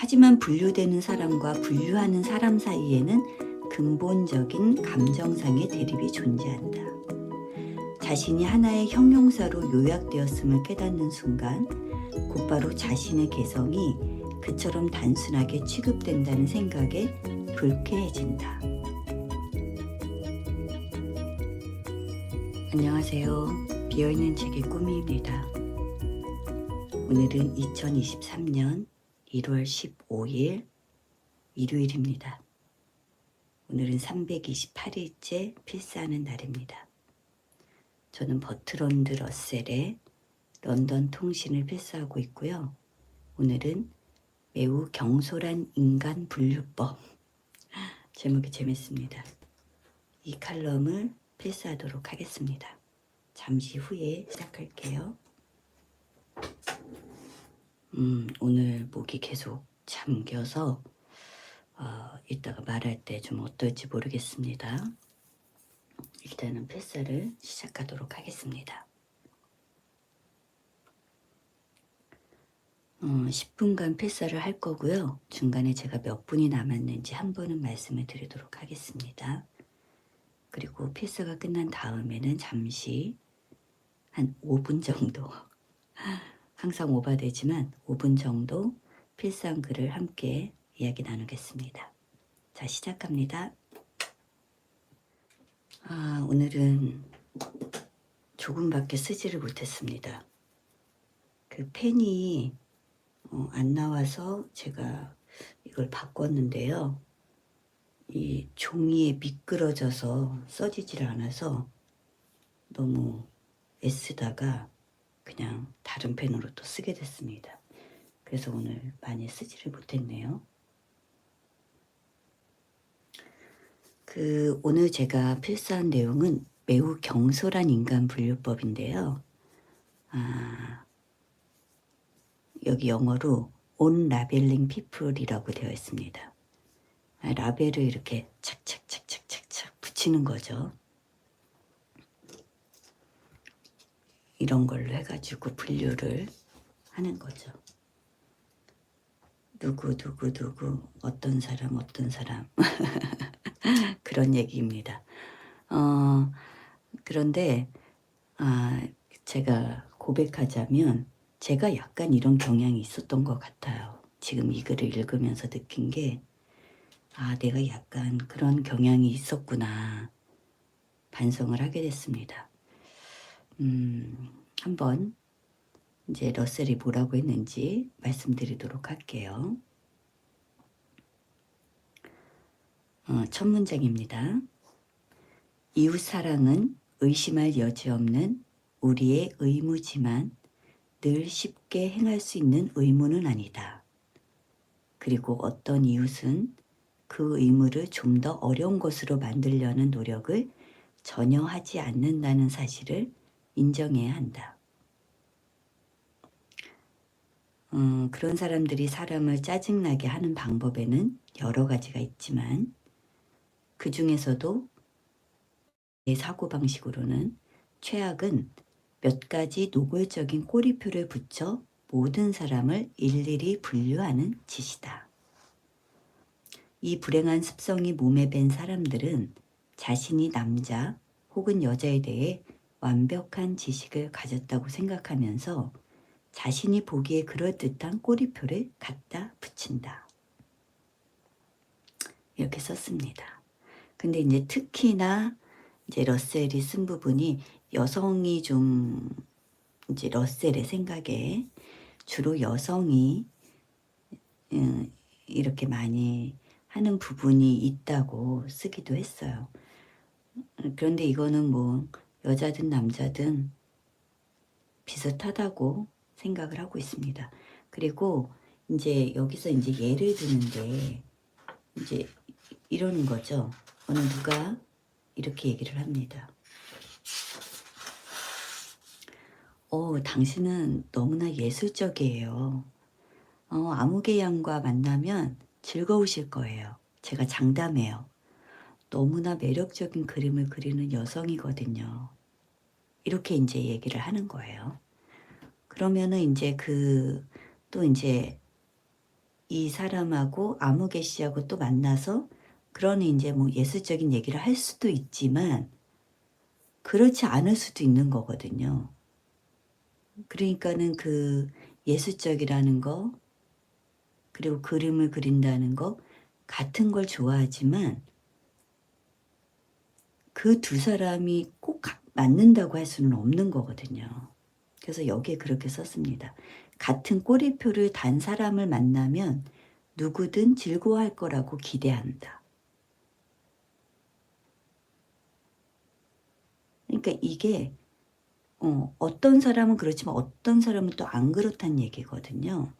하지만 분류되는 사람과 분류하는 사람 사이에는 근본적인 감정상의 대립이 존재한다. 자신이 하나의 형용사로 요약되었음을 깨닫는 순간 곧바로 자신의 개성이 그처럼 단순하게 취급된다는 생각에 불쾌해진다. 안녕하세요. 비어있는 책의 꾸미입니다. 오늘은 2023년 1월 15일 일요일입니다. 오늘은 328일째 필사하는 날입니다. 저는 버트런드 러셀의 런던 통신을 필사하고 있고요. 오늘은 매우 경솔한 인간 분류법. 제목이 재밌습니다. 이 칼럼을 필사하도록 하겠습니다. 잠시 후에 시작할게요. 오늘 목이 계속 잠겨서 이따가 말할 때 좀 어떨지 모르겠습니다. 일단은 필사를 시작하도록 하겠습니다. 10분간 필사를 할 거고요. 중간에 제가 몇 분이 남았는지 한 번은 말씀을 드리도록 하겠습니다. 그리고 필사가 끝난 다음에는 잠시 한 5분 정도 항상 오바되지만 5분 정도 필사한 글을 함께 이야기 나누겠습니다. 자, 시작합니다. 오늘은 조금밖에 쓰지를 못했습니다. 그 펜이 안 나와서 제가 이걸 바꿨는데요. 이 종이에 미끄러져서 써지질 않아서 너무 애쓰다가 그냥 다른 펜으로 또 쓰게 됐습니다. 그래서 오늘 많이 쓰지를 못했네요. 오늘 제가 필사한 내용은 매우 경솔한 인간 분류법인데요. 여기 영어로 unraveling people이라고 되어 있습니다. 라벨을 이렇게 착착착착착착 붙이는 거죠. 이런 걸로 해가지고 분류를 하는 거죠. 누구 어떤 사람 그런 얘기입니다. 그런데 제가 고백하자면 제가 약간 이런 경향이 있었던 것 같아요. 지금 이 글을 읽으면서 느낀 게 내가 약간 그런 경향이 있었구나 반성을 하게 됐습니다. 한번 이제 러셀이 뭐라고 했는지 말씀드리도록 할게요. 첫 문장입니다. 이웃사랑은 의심할 여지 없는 우리의 의무지만 늘 쉽게 행할 수 있는 의무는 아니다. 그리고 어떤 이웃은 그 의무를 좀 더 어려운 것으로 만들려는 노력을 전혀 하지 않는다는 사실을 인정해야 한다. 그런 사람들이 사람을 짜증나게 하는 방법에는 여러 가지가 있지만 그 중에서도 내 사고방식으로는 최악은 몇 가지 노골적인 꼬리표를 붙여 모든 사람을 일일이 분류하는 짓이다. 이 불행한 습성이 몸에 밴 사람들은 자신이 남자 혹은 여자에 대해 완벽한 지식을 가졌다고 생각하면서 자신이 보기에 그럴듯한 꼬리표를 갖다 붙인다. 이렇게 썼습니다. 근데 이제 특히나 이제 러셀이 쓴 부분이 여성이 좀 이제 러셀의 생각에 주로 여성이 이렇게 많이 하는 부분이 있다고 쓰기도 했어요. 그런데 이거는 뭐 여자든 남자든 비슷하다고 생각을 하고 있습니다. 그리고 이제 여기서 이제 예를 드는데 이제 이러는 거죠. 어느 누가 이렇게 얘기를 합니다. 당신은 너무나 예술적이에요. 아무개 양과 만나면 즐거우실 거예요. 제가 장담해요. 너무나 매력적인 그림을 그리는 여성이거든요. 이렇게 이제 얘기를 하는 거예요. 그러면은 이제 또 이제 이 사람하고 아무개 씨하고 또 만나서 그러니 이제 뭐 예술적인 얘기를 할 수도 있지만 그렇지 않을 수도 있는 거거든요. 그러니까는 그 예술적이라는 거 그리고 그림을 그린다는 거 같은 걸 좋아하지만 그 두 사람이 꼭 맞는다고 할 수는 없는 거거든요. 그래서 여기에 그렇게 썼습니다. 같은 꼬리표를 단 사람을 만나면 누구든 즐거워할 거라고 기대한다. 그러니까 이게 어떤 사람은 그렇지만 어떤 사람은 또 안 그렇다는 얘기거든요.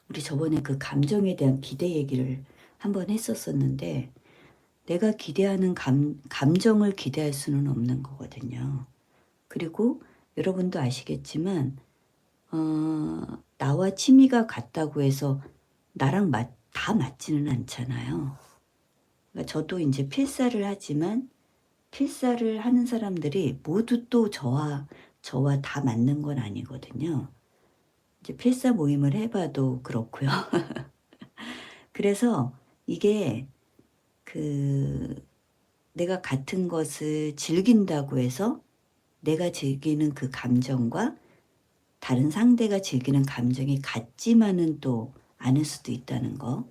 우리 저번에 그 감정에 대한 기대 얘기를 한번 했었었는데 내가 기대하는 감정을 기대할 수는 없는 거거든요. 그리고 여러분도 아시겠지만 나와 취미가 같다고 해서 나랑 다 맞지는 않잖아요. 그러니까 저도 이제 필사를 하지만 필사를 하는 사람들이 모두 또 저와 다 맞는 건 아니거든요. 이제 필사 모임을 해봐도 그렇고요. 그래서 이게 그 내가 같은 것을 즐긴다고 해서 내가 즐기는 그 감정과 다른 상대가 즐기는 감정이 같지만은 또 않을 수도 있다는 거.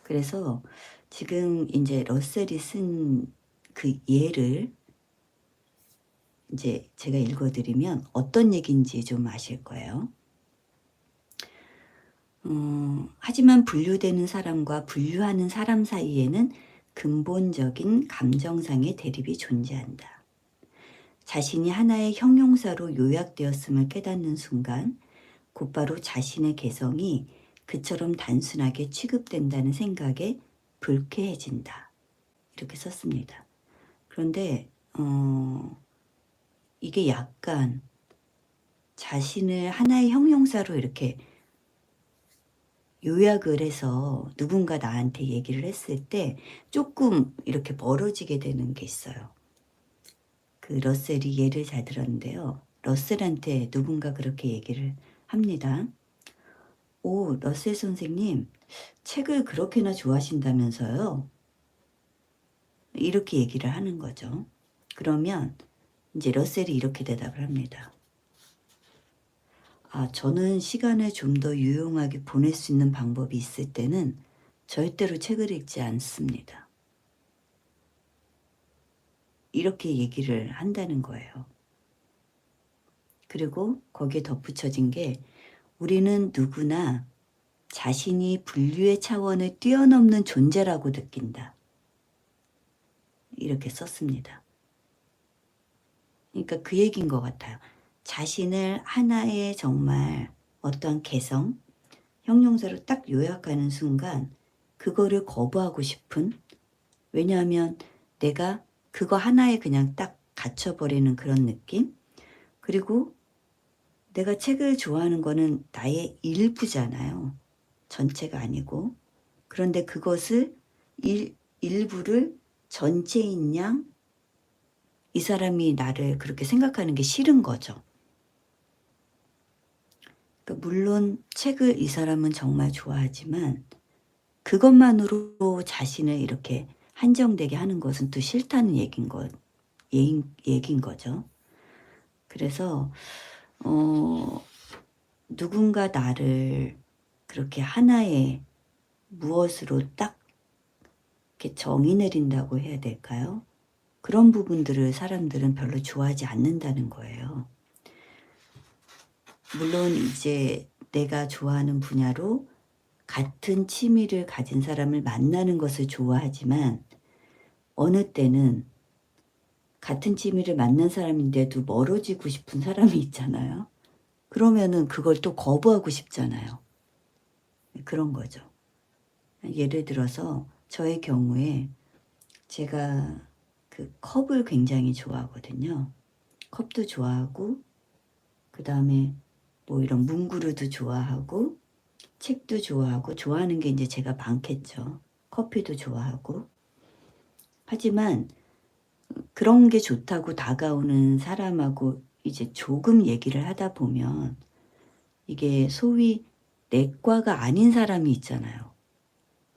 그래서 지금 이제 러셀이 쓴 그 예를 이제 제가 읽어드리면 어떤 얘기인지 좀 아실 거예요. 하지만 분류되는 사람과 분류하는 사람 사이에는 근본적인 감정상의 대립이 존재한다. 자신이 하나의 형용사로 요약되었음을 깨닫는 순간 곧바로 자신의 개성이 그처럼 단순하게 취급된다는 생각에 불쾌해진다. 이렇게 썼습니다. 그런데 이게 약간 자신을 하나의 형용사로 이렇게 요약을 해서 누군가 나한테 얘기를 했을 때 조금 이렇게 멀어지게 되는 게 있어요. 그 러셀이 예를 잘 들었는데요. 러셀한테 누군가 그렇게 얘기를 합니다. 오, 러셀 선생님, 책을 그렇게나 좋아하신다면서요? 이렇게 얘기를 하는 거죠. 그러면 이제 러셀이 이렇게 대답을 합니다. 저는 시간을 좀 더 유용하게 보낼 수 있는 방법이 있을 때는 절대로 책을 읽지 않습니다. 이렇게 얘기를 한다는 거예요. 그리고 거기에 덧붙여진 게 우리는 누구나 자신이 분류의 차원을 뛰어넘는 존재라고 느낀다. 이렇게 썼습니다. 그러니까 그 얘기인 것 같아요. 자신을 하나의 정말 어떤 개성, 형용사로 딱 요약하는 순간 그거를 거부하고 싶은, 왜냐하면 내가 그거 하나에 그냥 딱 갇혀버리는 그런 느낌? 그리고 내가 책을 좋아하는 거는 나의 일부잖아요. 전체가 아니고. 그런데 그것을 일부를 전체인 양 이 사람이 나를 그렇게 생각하는 게 싫은 거죠. 그러니까 물론 책을 이 사람은 정말 좋아하지만 그것만으로 자신을 이렇게 한정되게 하는 것은 또 싫다는 얘긴 거죠. 그래서 누군가 나를 그렇게 하나의 무엇으로 딱 이렇게 정의 내린다고 해야 될까요? 그런 부분들을 사람들은 별로 좋아하지 않는다는 거예요. 물론 이제 내가 좋아하는 분야로 같은 취미를 가진 사람을 만나는 것을 좋아하지만 어느 때는 같은 취미를 만난 사람인데도 멀어지고 싶은 사람이 있잖아요. 그러면은 그걸 또 거부하고 싶잖아요. 그런 거죠. 예를 들어서 저의 경우에 제가 그 컵을 굉장히 좋아하거든요. 컵도 좋아하고 그 다음에 뭐 이런 문구류도 좋아하고 책도 좋아하고 좋아하는 게 이제 제가 많겠죠. 커피도 좋아하고. 하지만 그런 게 좋다고 다가오는 사람하고 이제 조금 얘기를 하다 보면 이게 소위 내과가 아닌 사람이 있잖아요.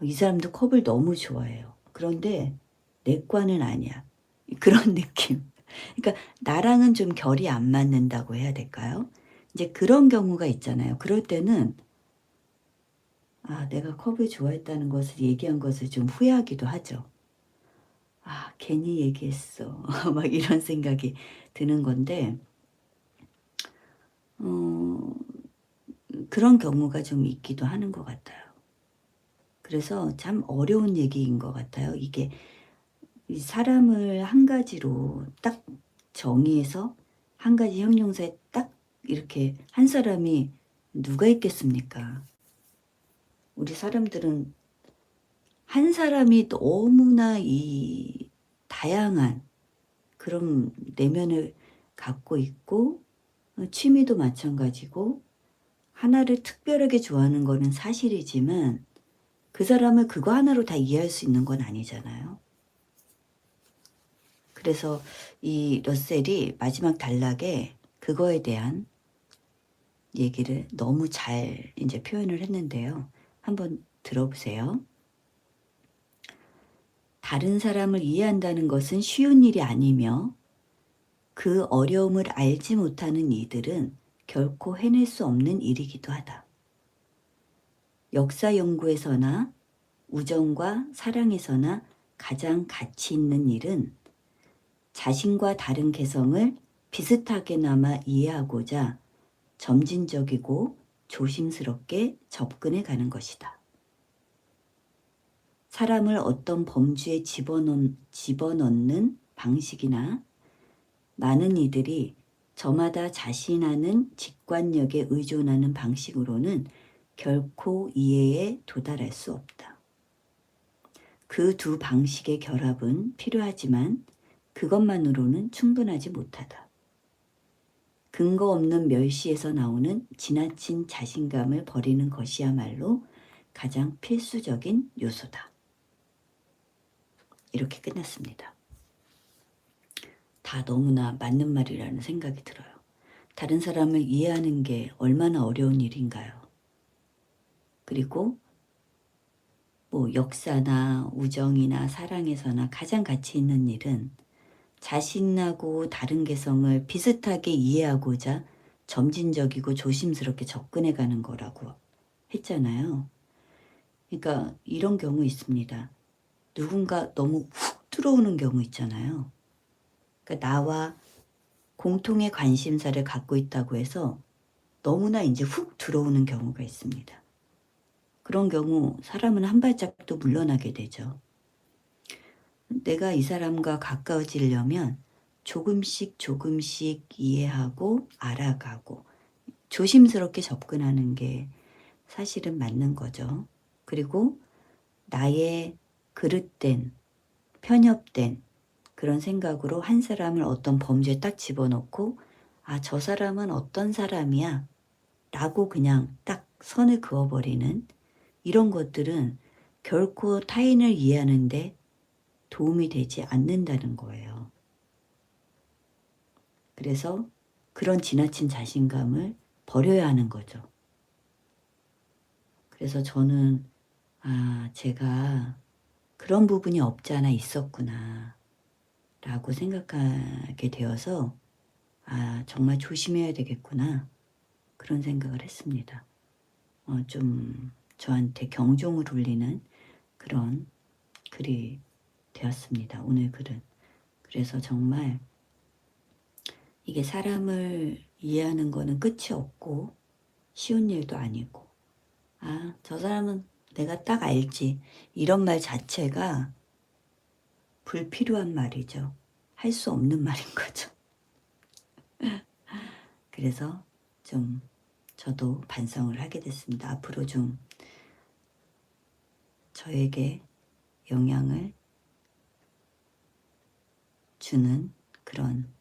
이 사람도 컵을 너무 좋아해요. 그런데 내과는 아니야. 그런 느낌. 그러니까 나랑은 좀 결이 안 맞는다고 해야 될까요? 이제 그런 경우가 있잖아요. 그럴 때는 내가 컵을 좋아했다는 것을 얘기한 것을 좀 후회하기도 하죠. 괜히 얘기했어. 막 이런 생각이 드는 건데 어 그런 경우가 좀 있기도 하는 것 같아요. 그래서 참 어려운 얘기인 것 같아요. 이게 이 사람을 한 가지로 딱 정의해서 한 가지 형용사에 딱 이렇게 한 사람이 누가 있겠습니까? 우리 사람들은 한 사람이 너무나 이 다양한 그런 내면을 갖고 있고 취미도 마찬가지고 하나를 특별하게 좋아하는 거는 사실이지만 그 사람을 그거 하나로 다 이해할 수 있는 건 아니잖아요. 그래서 이 러셀이 마지막 단락에 그거에 대한 얘기를 너무 잘 이제 표현을 했는데요. 한번 들어보세요. 다른 사람을 이해한다는 것은 쉬운 일이 아니며 그 어려움을 알지 못하는 이들은 결코 해낼 수 없는 일이기도 하다. 역사 연구에서나 우정과 사랑에서나 가장 가치 있는 일은 자신과 다른 개성을 비슷하게나마 이해하고자 점진적이고 조심스럽게 접근해 가는 것이다. 사람을 어떤 범주에 집어넣는 방식이나 많은 이들이 저마다 자신하는 직관력에 의존하는 방식으로는 결코 이해에 도달할 수 없다. 그 두 방식의 결합은 필요하지만 그것만으로는 충분하지 못하다. 근거 없는 멸시에서 나오는 지나친 자신감을 버리는 것이야말로 가장 필수적인 요소다. 이렇게 끝났습니다. 다 너무나 맞는 말이라는 생각이 들어요. 다른 사람을 이해하는 게 얼마나 어려운 일인가요? 그리고 뭐 역사나 우정이나 사랑에서나 가장 가치 있는 일은 자신하고 다른 개성을 비슷하게 이해하고자 점진적이고 조심스럽게 접근해 가는 거라고 했잖아요. 그러니까 이런 경우 있습니다. 누군가 너무 훅 들어오는 경우 있잖아요. 그러니까 나와 공통의 관심사를 갖고 있다고 해서 너무나 이제 훅 들어오는 경우가 있습니다. 그런 경우 사람은 한 발짝도 물러나게 되죠. 내가 이 사람과 가까워지려면 조금씩 조금씩 이해하고 알아가고 조심스럽게 접근하는 게 사실은 맞는 거죠. 그리고 나의 그릇된, 편협된 그런 생각으로 한 사람을 어떤 범주에 딱 집어넣고 저 사람은 어떤 사람이야 라고 그냥 딱 선을 그어버리는 이런 것들은 결코 타인을 이해하는데 도움이 되지 않는다는 거예요. 그래서 그런 지나친 자신감을 버려야 하는 거죠. 그래서 저는 제가 그런 부분이 없지 않아 있었구나 라고 생각하게 되어서 정말 조심해야 되겠구나 그런 생각을 했습니다. 좀 저한테 경종을 울리는 그런 글이 되었습니다. 오늘 글은. 그래서 정말 이게 사람을 이해하는 거는 끝이 없고 쉬운 일도 아니고 저 사람은 내가 딱 알지 이런 말 자체가 불필요한 말이죠. 할 수 없는 말인 거죠. 그래서 좀 저도 반성을 하게 됐습니다. 앞으로 좀 저에게 영향을 주는 그런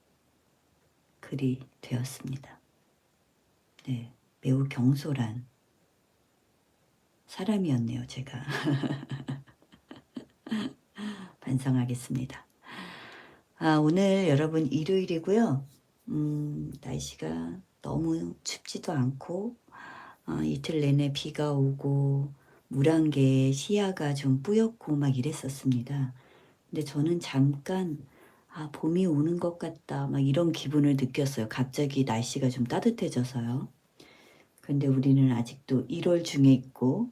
글이 되었습니다. 네, 매우 경솔한 사람이었네요, 제가. 반성하겠습니다. 오늘 여러분 일요일이고요. 날씨가 너무 춥지도 않고 이틀 내내 비가 오고 물안개에 시야가 좀 뿌옇고 막 이랬었습니다. 근데 저는 잠깐 봄이 오는 것 같다 막 이런 기분을 느꼈어요. 갑자기 날씨가 좀 따뜻해져서요. 근데 우리는 아직도 1월 중에 있고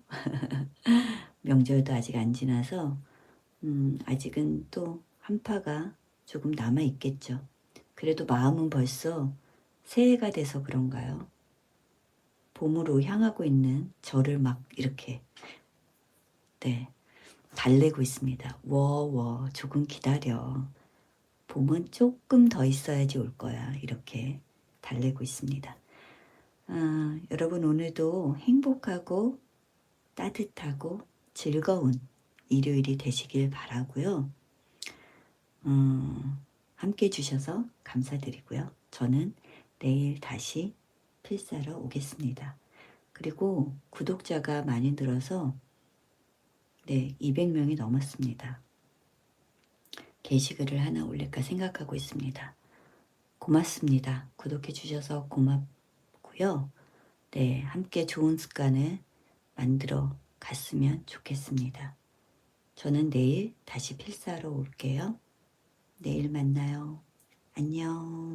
명절도 아직 안 지나서 아직은 또 한파가 조금 남아 있겠죠. 그래도 마음은 벌써 새해가 돼서 그런가요? 봄으로 향하고 있는 저를 막 이렇게 달래고 있습니다. 워워 조금 기다려. 봄은 조금 더 있어야지 올 거야. 이렇게 달래고 있습니다. 여러분 오늘도 행복하고 따뜻하고 즐거운 일요일이 되시길 바라고요. 함께 해주셔서 감사드리고요. 저는 내일 다시 필사로 오겠습니다. 그리고 구독자가 많이 늘어서 200명이 넘었습니다. 게시글을 하나 올릴까 생각하고 있습니다. 고맙습니다. 구독해 주셔서 고맙고요. 함께 좋은 습관을 만들어 갔으면 좋겠습니다. 저는 내일 다시 필사로 올게요. 내일 만나요. 안녕.